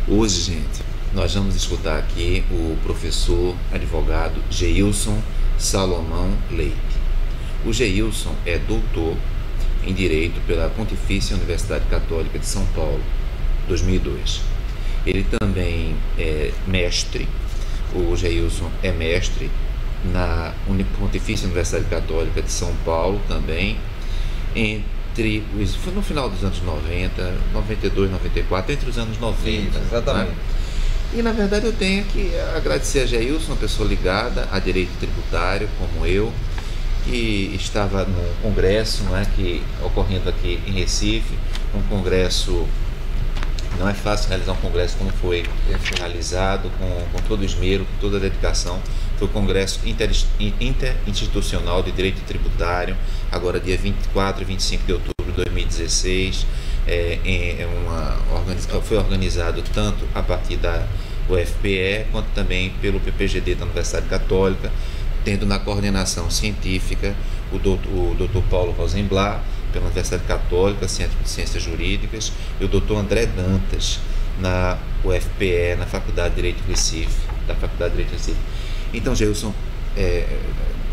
Hoje, gente, nós vamos escutar aqui o professor advogado Geilson Salomão Leite. O Geilson é doutor em Direito pela Pontifícia Universidade Católica de São Paulo, 2002. Ele também é mestre, o Geilson é mestre na Pontifícia Universidade Católica de São Paulo também, foi no final dos anos 90, 92, 94, entre os anos 90. Isso, exatamente. Né? E na verdade eu tenho que agradecer a Geilson, uma pessoa ligada a direito tributário como eu, que estava num congresso, não é, ocorrendo aqui em Recife, um congresso. Não é fácil realizar um congresso como foi realizado, com todo o esmero, com toda a dedicação. Foi o Congresso Interinstitucional de Direito Tributário, agora dia 24 e 25 de outubro de 2016. Foi organizado tanto a partir da UFPE, quanto também pelo PPGD da Universidade Católica, tendo na coordenação científica o Dr. Paulo Rosenblatt, pela Universidade Católica, Centro de Ciências Jurídicas, e o Dr. André Dantas, na UFPE, na Faculdade de Direito de Recife, Então, Geilson,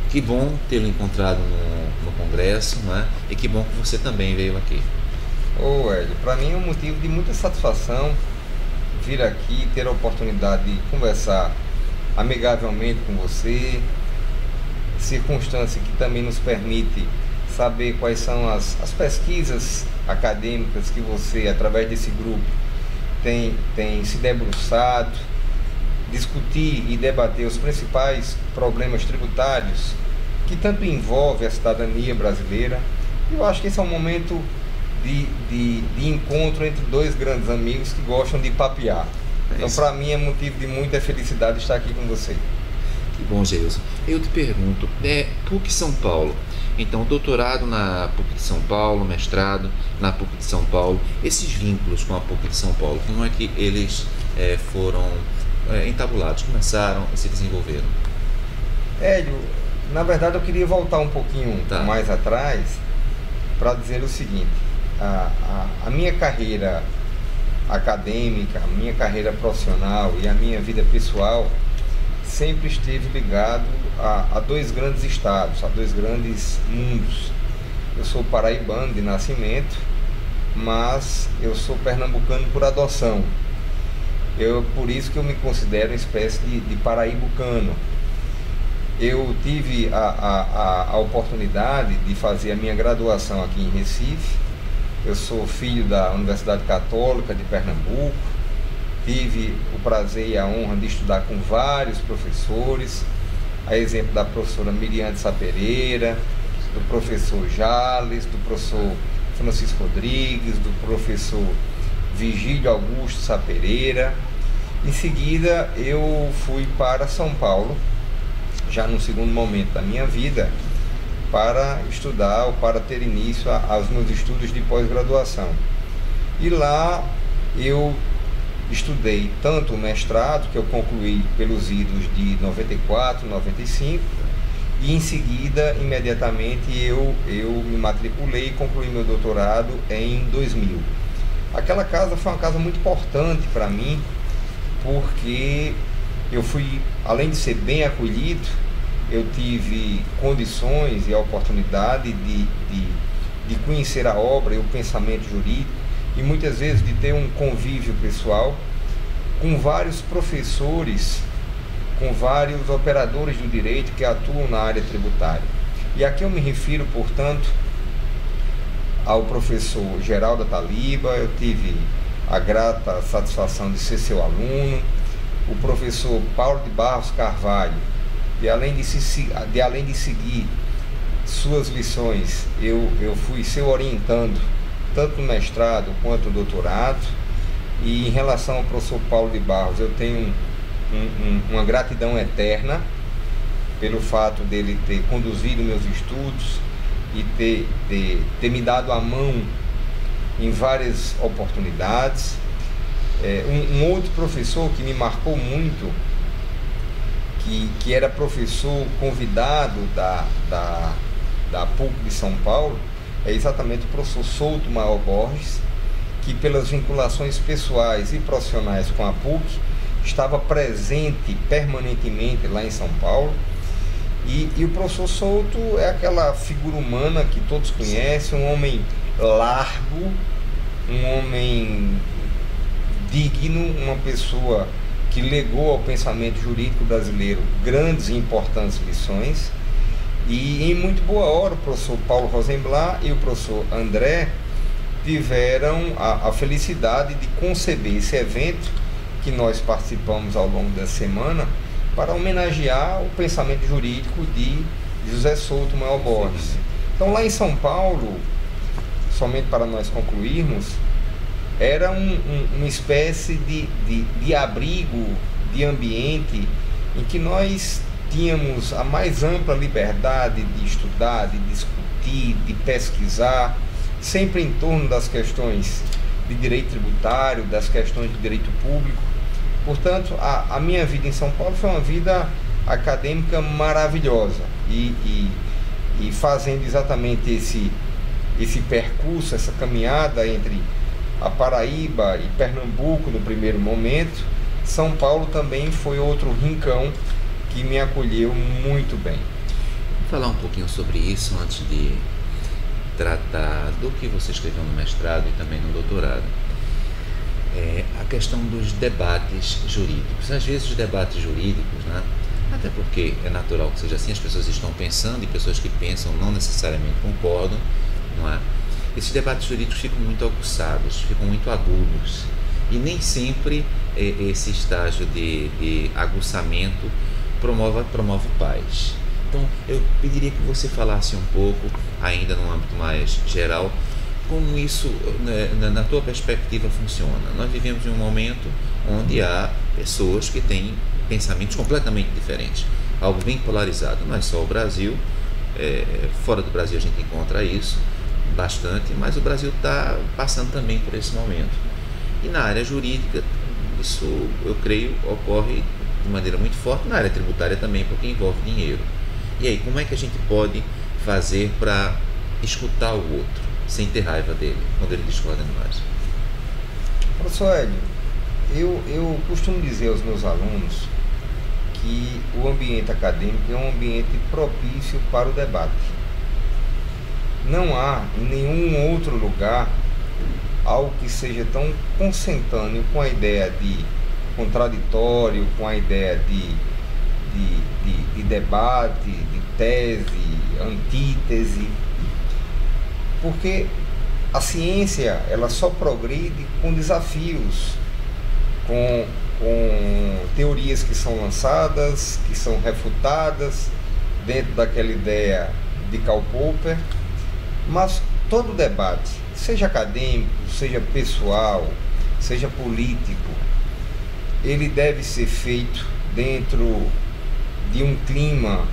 que bom tê-lo encontrado no Congresso, não é? E que bom que você também veio aqui. Ô, Hélio, para mim é um motivo de muita satisfação vir aqui, ter a oportunidade de conversar amigavelmente com você, circunstância que também nos permite saber quais são as pesquisas acadêmicas que você, através desse grupo, tem se debruçado, discutir e debater os principais problemas tributários que tanto envolvem a cidadania brasileira. Eu acho que esse é um momento de encontro entre dois grandes amigos que gostam de papear. Então, para mim, é motivo de muita felicidade estar aqui com você. Que bom, Geilson. Eu te pergunto, PUC São Paulo, então doutorado na PUC de São Paulo, mestrado na PUC de São Paulo, esses vínculos com a PUC de São Paulo, como é que eles foram entabulados, começaram e se desenvolveram? Hélio, na verdade eu queria voltar um pouquinho mais atrás para dizer o seguinte: a minha carreira acadêmica, a minha carreira profissional e a minha vida pessoal sempre esteve ligado a dois grandes estados, a dois grandes mundos. Eu sou paraibano de nascimento, mas eu sou pernambucano por adoção. Por isso que eu me considero uma espécie de paraibucano. Eu tive a oportunidade de fazer a minha graduação aqui em Recife. Eu sou filho da Universidade Católica de Pernambuco. Tive o prazer e a honra de estudar com vários professores, a exemplo da professora Miriam de Sá Pereira, do professor Jales, do professor Francisco Rodrigues, do professor Vigílio Augusto Sá Pereira. Em seguida, eu fui para São Paulo, já no segundo momento da minha vida, para estudar ou para ter início aos meus estudos de pós-graduação. E lá eu estudei tanto o mestrado, que eu concluí pelos idos de 94, 95, e em seguida, imediatamente, eu me matriculei e concluí meu doutorado em 2000. Aquela casa foi uma casa muito importante para mim, porque eu fui, além de ser bem acolhido, eu tive condições e a oportunidade de conhecer a obra e o pensamento jurídico, e muitas vezes de ter um convívio pessoal com vários professores, com vários operadores do direito que atuam na área tributária. E aqui eu me refiro, portanto, ao professor Geraldo Taliba. Eu tive a grata satisfação de ser seu aluno, o professor Paulo de Barros Carvalho, e além de seguir suas lições, eu fui seu orientando, tanto no mestrado quanto no doutorado. E em relação ao professor Paulo de Barros, eu tenho uma gratidão eterna pelo fato dele ter conduzido meus estudos e ter me dado a mão em várias oportunidades. Um outro professor que me marcou muito, que era professor convidado da PUC de São Paulo, é exatamente o professor Souto Maior Borges, que pelas vinculações pessoais e profissionais com a PUC, estava presente permanentemente lá em São Paulo. E o professor Souto é aquela figura humana que todos conhecem, um homem largo, um homem digno, uma pessoa que legou ao pensamento jurídico brasileiro grandes e importantes lições. E em muito boa hora o professor Paulo Rosenblatt e o professor André tiveram a felicidade de conceber esse evento que nós participamos ao longo da semana para homenagear o pensamento jurídico de José Souto Manuel Borges. Então lá em São Paulo, somente para nós concluirmos, era uma espécie de abrigo, de ambiente em que nós tínhamos a mais ampla liberdade de estudar, de discutir, de pesquisar, sempre em torno das questões de direito tributário, das questões de direito público. Portanto, a minha vida em São Paulo foi uma vida acadêmica maravilhosa e fazendo exatamente esse percurso, essa caminhada entre a Paraíba e Pernambuco no primeiro momento, São Paulo também foi outro rincão que me acolheu muito bem. Vou falar um pouquinho sobre isso antes de tratar do que você escreveu no mestrado e também no doutorado. A questão dos debates jurídicos. Às vezes os debates jurídicos, né, até porque é natural que seja assim, as pessoas estão pensando e pessoas que pensam não necessariamente concordam, não é? Esses debates jurídicos ficam muito aguçados, ficam muito agudos e nem sempre esse estágio de aguçamento promove paz. Então eu pediria que você falasse um pouco, ainda no âmbito mais geral, como isso, na tua perspectiva, funciona. Nós vivemos em um momento onde há pessoas que têm pensamentos completamente diferentes, algo bem polarizado. Não é só o Brasil, fora do Brasil a gente encontra isso bastante, mas o Brasil está passando também por esse momento. E na área jurídica, isso, eu creio, ocorre de maneira muito forte, na área tributária também, porque envolve dinheiro. E aí, como é que a gente pode fazer para escutar o outro, sem ter raiva dele, quando ele discorda de nós? Professor Hélio, eu costumo dizer aos meus alunos que o ambiente acadêmico é um ambiente propício para o debate. Não há em nenhum outro lugar algo que seja tão consentâneo com a ideia de contraditório, com a ideia de debate, de tese, antítese, porque a ciência ela só progride com desafios, com teorias que são lançadas, que são refutadas dentro daquela ideia de Karl Popper, mas todo debate, seja acadêmico, seja pessoal, seja político, ele deve ser feito dentro de um clima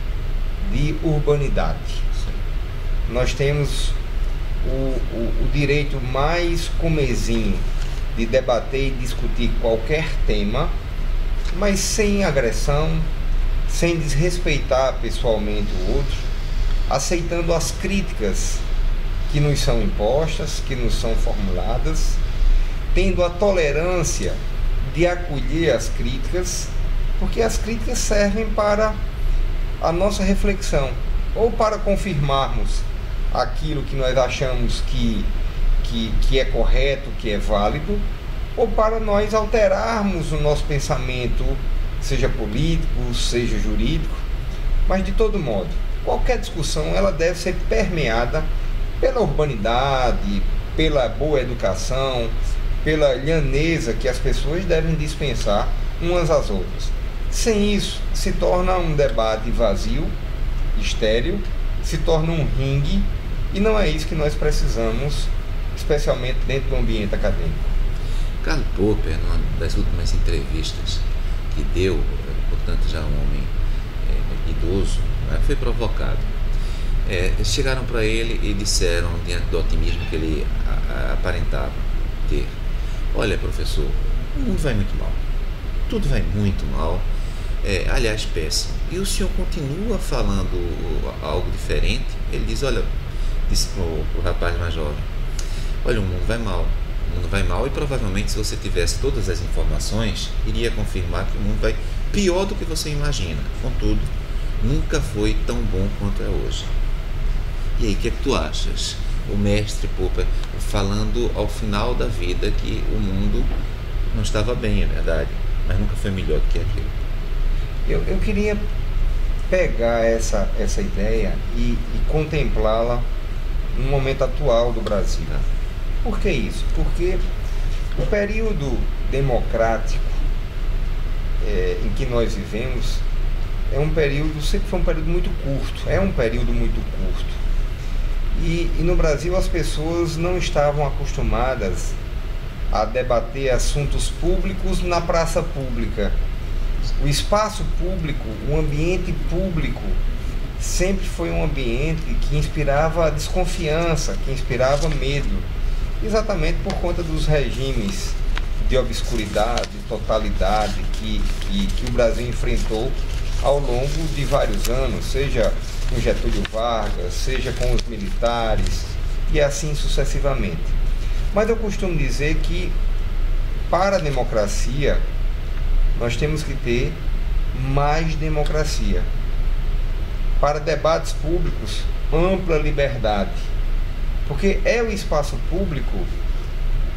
de urbanidade. Nós temos o direito mais comezinho de debater e discutir qualquer tema, mas sem agressão, sem desrespeitar pessoalmente o outro, aceitando as críticas que nos são impostas, que nos são formuladas, tendo a tolerância de acolher as críticas, porque as críticas servem para a nossa reflexão, ou para confirmarmos aquilo que nós achamos que é correto, que é válido, ou para nós alterarmos o nosso pensamento, seja político, seja jurídico. Mas de todo modo, qualquer discussão ela deve ser permeada pela urbanidade, pela boa educação, pela lhaneza que as pessoas devem dispensar umas às outras. Sem isso, se torna um debate vazio, estéril, se torna um ringue, e não é isso que nós precisamos, especialmente dentro do ambiente acadêmico. Karl Popper, numa das últimas entrevistas que deu, portanto já um homem idoso, foi provocado. Chegaram para ele e disseram, diante do otimismo que ele aparentava ter: olha, professor, o mundo vai muito mal, tudo vai muito mal, aliás, péssimo. E o senhor continua falando algo diferente? Ele diz: olha, disse pro rapaz mais jovem: olha, o mundo vai mal, O mundo vai mal e provavelmente, se você tivesse todas as informações, iria confirmar que o mundo vai pior do que você imagina. Contudo, nunca foi tão bom quanto é hoje. E aí, o que é que tu achas? O mestre Popper falando ao final da vida que o mundo não estava bem, é verdade, mas nunca foi melhor do que aquilo. Eu queria pegar essa ideia e contemplá-la no momento atual do Brasil. Por que isso? Porque o período democrático em que nós vivemos sempre foi um período muito curto, é um período muito curto. E no Brasil as pessoas não estavam acostumadas a debater assuntos públicos na praça pública. O espaço público, o ambiente público, sempre foi um ambiente que inspirava desconfiança, que inspirava medo, exatamente por conta dos regimes de obscuridade, totalidade que o Brasil enfrentou ao longo de vários anos, seja com Getúlio Vargas, seja com os militares e assim sucessivamente. Mas eu costumo dizer que para a democracia nós temos que ter mais democracia. Para debates públicos, ampla liberdade, porque é o espaço público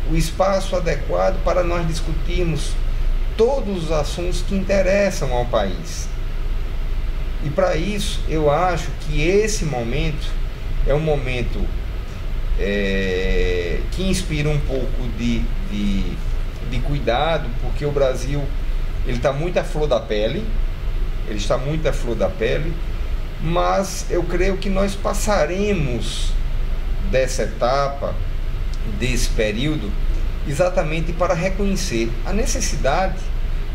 o espaço adequado para nós discutirmos todos os assuntos que interessam ao país. E para isso, eu acho que esse momento é um momento que inspira um pouco de cuidado, porque o Brasil ele está muito à flor da pele, mas eu creio que nós passaremos dessa etapa, desse período, exatamente para reconhecer a necessidade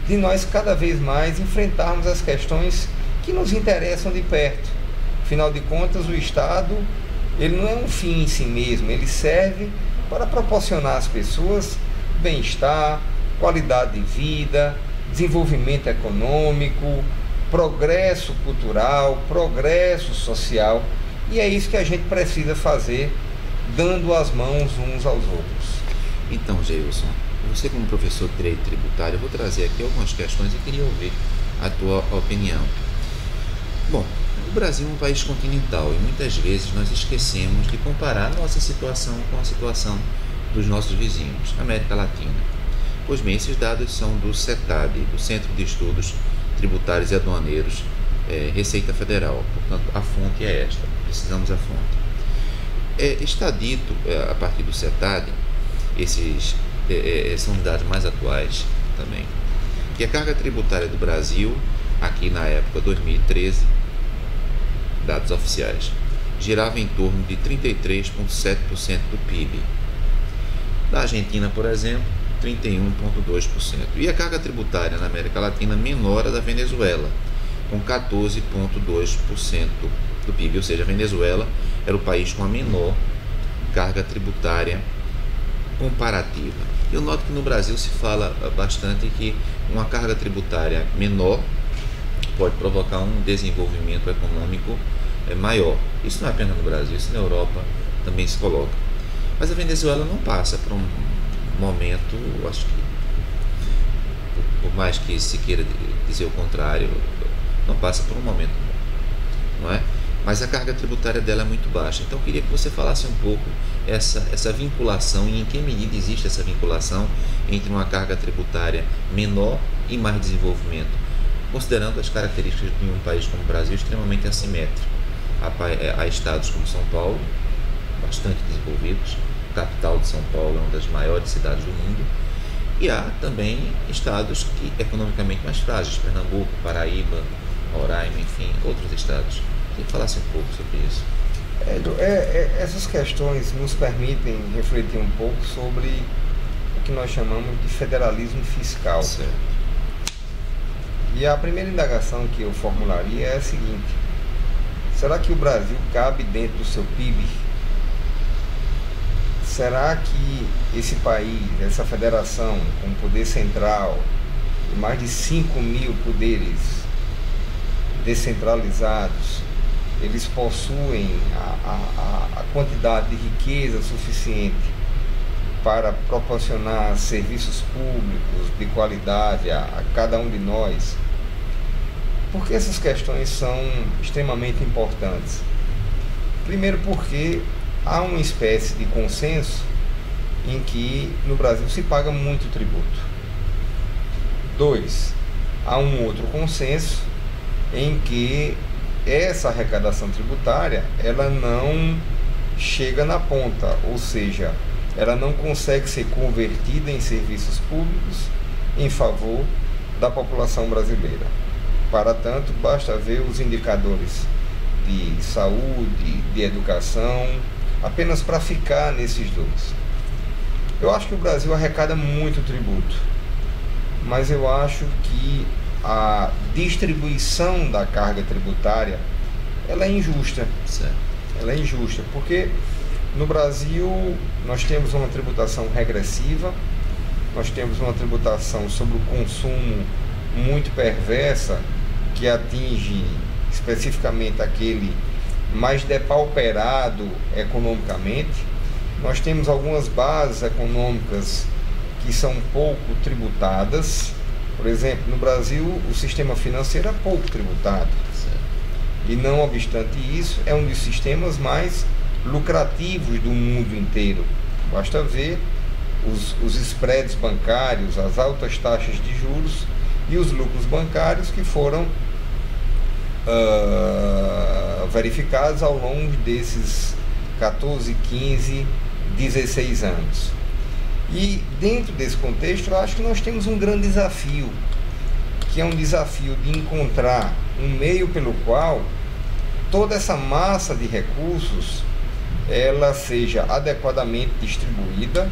de nós cada vez mais enfrentarmos as questões que nos interessam de perto. Afinal de contas, o Estado ele não é um fim em si mesmo, ele serve para proporcionar às pessoas bem-estar, qualidade de vida, desenvolvimento econômico, progresso cultural, progresso social, e é isso que a gente precisa fazer, dando as mãos uns aos outros. Então, Geilson, você como professor de Direito Tributário, eu vou trazer aqui algumas questões e queria ouvir a tua opinião. Bom, o Brasil é um país continental e muitas vezes nós esquecemos de comparar nossa situação com a situação dos nossos vizinhos, América Latina. Pois bem, esses dados são do CETAD, do Centro de Estudos Tributários e Aduaneiros, Receita Federal. Portanto, a fonte é esta, precisamos da fonte. Está dito, a partir do CETAD, esses são os dados mais atuais também, que a carga tributária do Brasil, aqui na época 2013, dados oficiais, girava em torno de 33,7% do PIB. Da Argentina, por exemplo, 31,2%. E a carga tributária na América Latina menor a da Venezuela, com 14,2% do PIB. Ou seja, a Venezuela era o país com a menor carga tributária comparativa. Eu noto que no Brasil se fala bastante que uma carga tributária menor pode provocar um desenvolvimento econômico maior. Isso não é apenas no Brasil, isso na Europa também se coloca. Mas a Venezuela não passa por um momento, eu acho que, por mais que se queira dizer o contrário, não passa por um momento bom, não é? Mas a carga tributária dela é muito baixa. Então eu queria que você falasse um pouco essa vinculação e em que medida existe essa vinculação entre uma carga tributária menor e mais desenvolvimento, considerando as características de um país como o Brasil extremamente assimétrico. Há estados como São Paulo, bastante desenvolvidos, a capital de São Paulo é uma das maiores cidades do mundo, e há também estados que economicamente mais frágeis, Pernambuco, Paraíba, Roraima, enfim, outros estados. Queria que falasse um pouco sobre isso. Essas questões nos permitem refletir um pouco sobre o que nós chamamos de federalismo fiscal. Certo. E a primeira indagação que eu formularia é a seguinte: será que o Brasil cabe dentro do seu PIB? Será que esse país, essa federação com poder central e mais de 5.000 poderes descentralizados, eles possuem a quantidade de riqueza suficiente para proporcionar serviços públicos de qualidade a cada um de nós. Por que essas questões são extremamente importantes? Primeiro, porque há uma espécie de consenso em que no Brasil se paga muito tributo. 2, há um outro consenso em que essa arrecadação tributária ela não chega na ponta, ou seja, ela não consegue ser convertida em serviços públicos em favor da população brasileira. Para tanto, basta ver os indicadores de saúde, de educação, apenas para ficar nesses dois. Eu acho que o Brasil arrecada muito tributo, mas eu acho que a distribuição da carga tributária ela é injusta. Certo. Ela é injusta, porque no Brasil nós temos uma tributação regressiva, nós temos uma tributação sobre o consumo muito perversa, que atinge especificamente aquele mais depauperado economicamente. Nós temos algumas bases econômicas que são pouco tributadas. Por exemplo, no Brasil o sistema financeiro é pouco tributado. E não obstante isso, é um dos sistemas mais lucrativos do mundo inteiro. Basta ver os spreads bancários, as altas taxas de juros e os lucros bancários que foram verificados ao longo desses 14, 15, 16 anos. E dentro desse contexto, eu acho que nós temos um grande desafio, que é um desafio de encontrar um meio pelo qual toda essa massa de recursos ela seja adequadamente distribuída,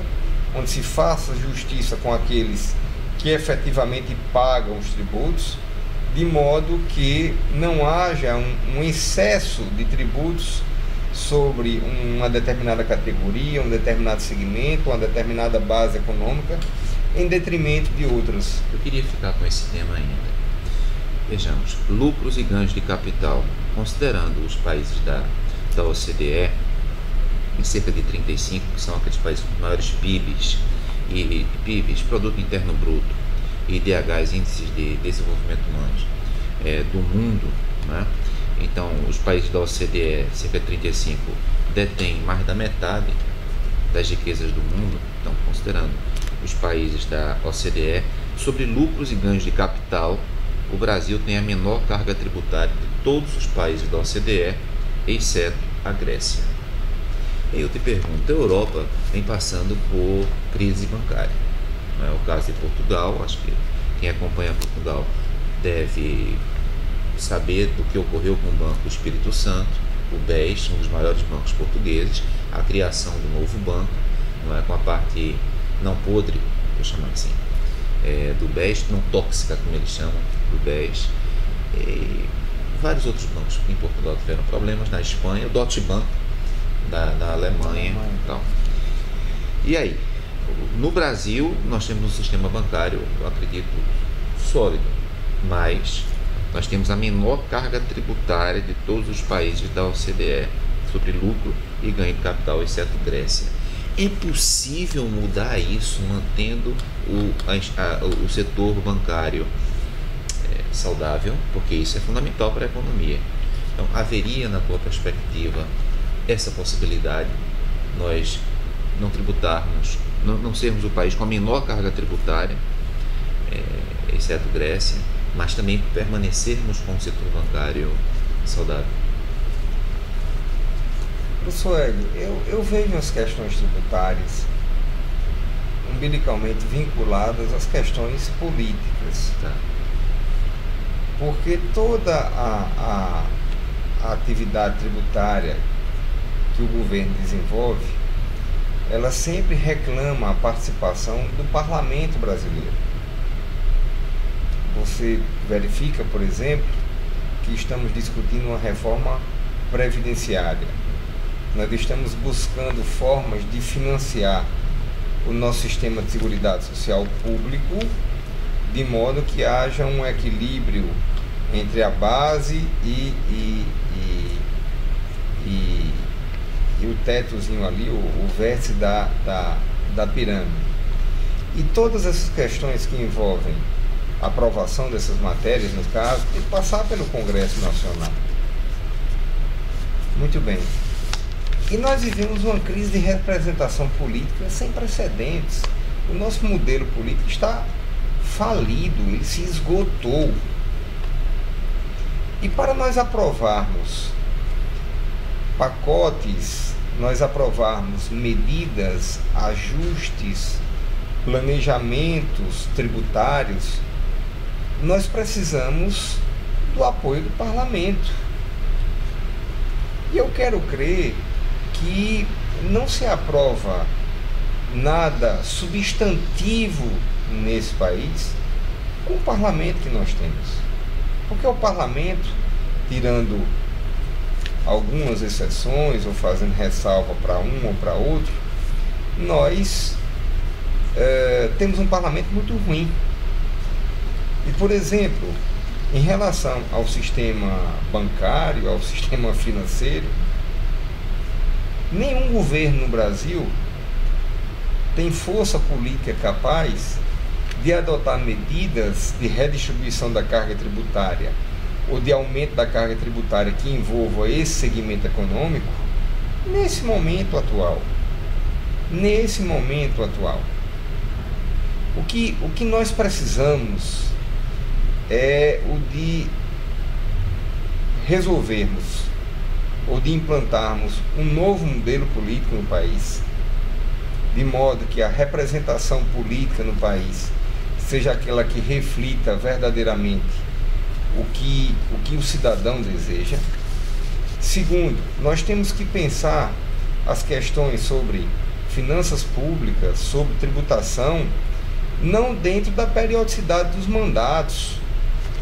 onde se faça justiça com aqueles que efetivamente pagam os tributos, de modo que não haja um excesso de tributos sobre uma determinada categoria, um determinado segmento, uma determinada base econômica, em detrimento de outras. Eu queria ficar com esse tema ainda. Vejamos, lucros e ganhos de capital, considerando os países da OCDE, em cerca de 35, que são aqueles países com maiores PIBs, Produto Interno Bruto, e IDHs, Índices de Desenvolvimento Humanos, do mundo, né? Então, os países da OCDE, cerca de 35, detêm mais da metade das riquezas do mundo. Então, considerando os países da OCDE, sobre lucros e ganhos de capital, o Brasil tem a menor carga tributária de todos os países da OCDE, exceto a Grécia. E eu te pergunto, a Europa vem passando por crise bancária. Não é o caso de Portugal, acho que quem acompanha Portugal deve saber do que ocorreu com o Banco Espírito Santo, o BES, um dos maiores bancos portugueses, a criação do novo banco, não é, com a parte não podre, vou chamar assim, do BES, não tóxica, como eles chamam, do BES. E vários outros bancos em Portugal tiveram problemas, na Espanha, o Deutsche Bank, da Alemanha e tal. E aí, no Brasil, nós temos um sistema bancário, eu acredito, sólido, mas nós temos a menor carga tributária de todos os países da OCDE sobre lucro e ganho de capital, exceto Grécia. É possível mudar isso mantendo o setor bancário saudável? Porque isso é fundamental para a economia. Então, haveria, na tua perspectiva, essa possibilidade, nós não tributarmos, não sermos o país com a menor carga tributária, exceto Grécia, mas também permanecermos com o setor bancário saudável? Professor Hélio, eu vejo as questões tributárias umbilicalmente vinculadas às questões políticas. Tá. Porque toda a atividade tributária que o governo desenvolve, ela sempre reclama a participação do parlamento brasileiro. Você verifica, por exemplo, que estamos discutindo uma reforma previdenciária. Nós estamos buscando formas de financiar o nosso sistema de seguridade social público, de modo que haja um equilíbrio entre a base e o tetozinho ali, o vértice da pirâmide. E todas essas questões que envolvem a aprovação dessas matérias, no caso, tem que passar pelo Congresso Nacional. Muito bem. E nós vivemos uma crise de representação política sem precedentes. O nosso modelo político está falido, ele se esgotou. E para nós aprovarmos pacotes, nós aprovarmos medidas, ajustes, planejamentos tributários, nós precisamos do apoio do parlamento. E eu quero crer que não se aprova nada substantivo nesse país com o parlamento que nós temos. Porque o parlamento, tirando algumas exceções ou fazendo ressalva para um ou para outro, nós temos um parlamento muito ruim. E, por exemplo, em relação ao sistema bancário, ao sistema financeiro, nenhum governo no Brasil tem força política capaz de adotar medidas de redistribuição da carga tributária ou de aumento da carga tributária que envolva esse segmento econômico nesse momento atual. Nesse momento atual. O que nós precisamos é o de resolvermos ou de implantarmos um novo modelo político no país, de modo que a representação política no país seja aquela que reflita verdadeiramente o que o cidadão deseja. Segundo, nós temos que pensar as questões sobre finanças públicas, sobre tributação, não dentro da periodicidade dos mandatos,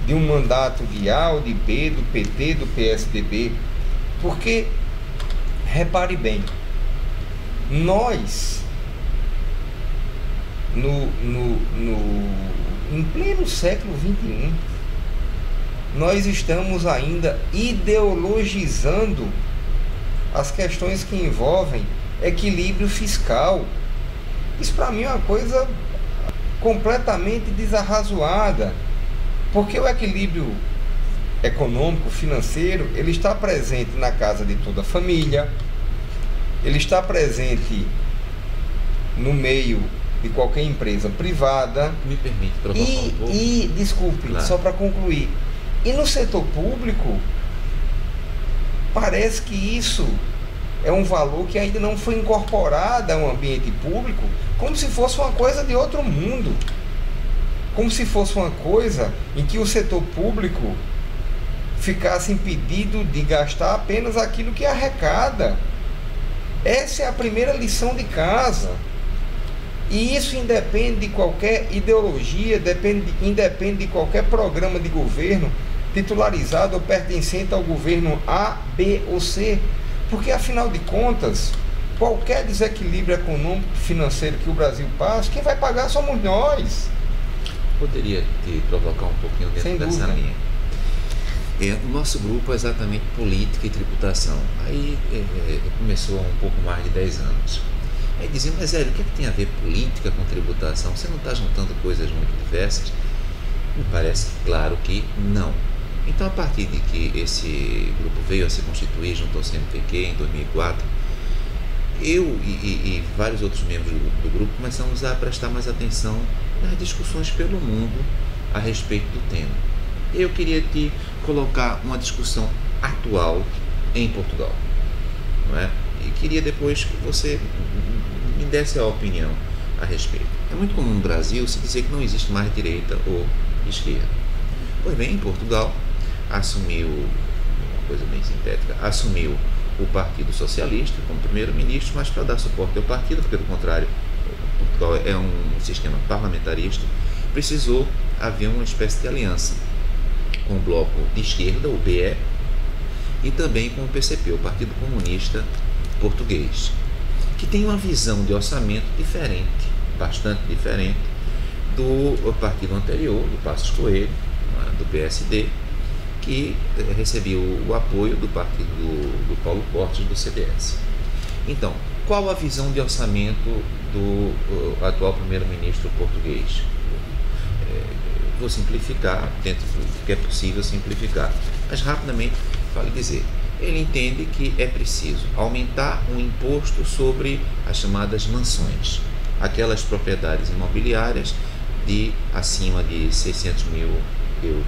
de um mandato de A ou de B, do PT, do PSDB, porque, repare bem, nós, em pleno século XXI, nós estamos ainda ideologizando as questões que envolvem equilíbrio fiscal. Isso para mim é uma coisa completamente desarrazoada, porque o equilíbrio econômico, financeiro, ele está presente na casa de toda a família, ele está presente no meio de qualquer empresa privada. Me permite provocar um pouco? Desculpe, claro. Só para concluir. E no setor público, parece que isso é um valor que ainda não foi incorporado ao ambiente público, como se fosse uma coisa de outro mundo. Como se fosse uma coisa em que o setor público ficasse impedido de gastar apenas aquilo que arrecada. Essa é a primeira lição de casa. E isso independe de qualquer ideologia, independe de qualquer programa de governo titularizado ou pertencente ao governo A, B ou C. Porque, afinal de contas, qualquer desequilíbrio econômico financeiro que o Brasil passa, quem vai pagar somos nós. Poderia te provocar um pouquinho dentro dessa linha. O nosso grupo é exatamente política e tributação. Aí começou há um pouco mais de 10 anos. Aí diziam, mas Hélio, o que tem a ver política com tributação? Você não está juntando coisas muito diversas? Me parece claro que não. Então, a partir de que esse grupo veio a se constituir, juntou ao CNPq em 2004, eu e vários outros membros do grupo começamos a prestar mais atenção nas discussões pelo mundo a respeito do tema. Eu queria te colocar uma discussão atual em Portugal, não é? E queria depois que você me desse a opinião a respeito. É muito comum no Brasil se dizer que não existe mais direita ou esquerda. Pois bem, em Portugal assumiu, uma coisa bem sintética, assumiu o Partido Socialista como primeiro-ministro, mas para dar suporte ao partido, porque do contrário, Portugal é um sistema parlamentarista, precisou haver uma espécie de aliança com o bloco de esquerda, o BE, e também com o PCP, o Partido Comunista Português, que tem uma visão de orçamento diferente, bastante diferente do partido anterior, do Passos Coelho, do PSD, que recebeu o apoio do partido do Paulo Portas, do CDS. Então, qual a visão de orçamento do atual primeiro-ministro português? Vou simplificar, dentro do que é possível simplificar, mas rapidamente vale dizer, ele entende que é preciso aumentar o imposto sobre as chamadas mansões, aquelas propriedades imobiliárias de acima de 600 mil euros.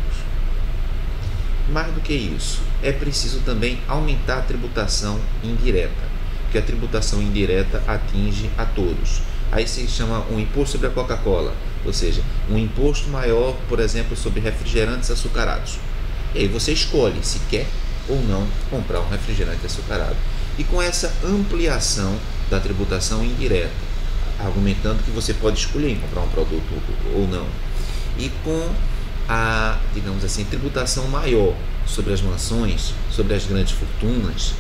Mais do que isso, é preciso também aumentar a tributação indireta, porque a tributação indireta atinge a todos. Aí se chama um imposto sobre a Coca-Cola, ou seja, um imposto maior, por exemplo, sobre refrigerantes açucarados. E aí você escolhe se quer ou não comprar um refrigerante açucarado. E com essa ampliação da tributação indireta, argumentando que você pode escolher em comprar um produto ou não, e com a, digamos assim, tributação maior sobre as mansões, sobre as grandes fortunas,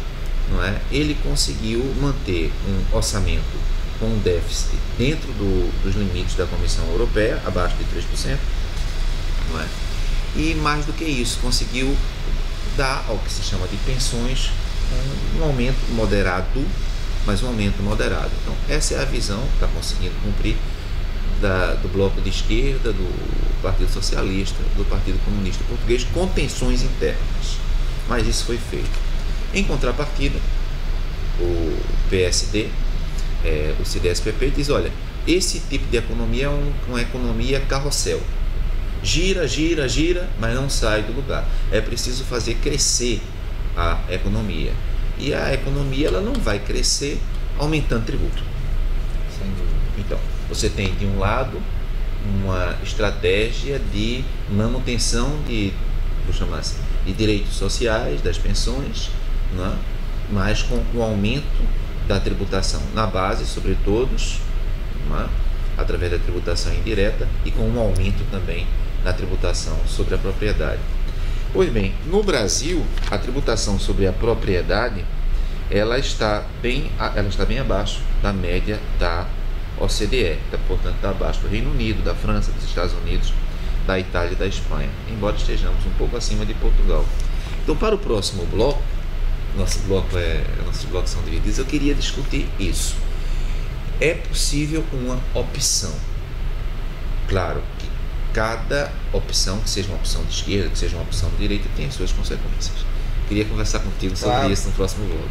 não é? Ele conseguiu manter um orçamento com um déficit dentro dos limites da Comissão Europeia, abaixo de 3%, não é? E mais do que isso, conseguiu dar ao que se chama de pensões um aumento moderado, mas um aumento moderado. Então essa é a visão que está conseguindo cumprir do bloco de esquerda, do Partido Socialista, do Partido Comunista Português, com tensões internas, mas isso foi feito. Em contrapartida, o PSD, o CDS-PP diz, olha, esse tipo de economia é uma economia carrossel, gira, gira, gira, mas não sai do lugar. É preciso fazer crescer a economia, e a economia ela não vai crescer aumentando tributo. Sem dúvida. Então, você tem de um lado uma estratégia de manutenção de, vou chamar assim, de direitos sociais, das pensões, né? Mas com o aumento da tributação na base sobre todos, né? Através da tributação indireta, e com um aumento também na tributação sobre a propriedade. Pois bem, no Brasil, a tributação sobre a propriedade ela está bem abaixo da média da OCDE, portanto está abaixo do Reino Unido, da França, dos Estados Unidos, da Itália e da Espanha, embora estejamos um pouco acima de Portugal. Então, para o próximo bloco, nossos blocos são divididos, eu queria discutir isso. É possível uma opção? Claro que cada opção, que seja uma opção de esquerda, que seja uma opção de direita, tem as suas consequências. Queria conversar contigo sobre isso no próximo bloco.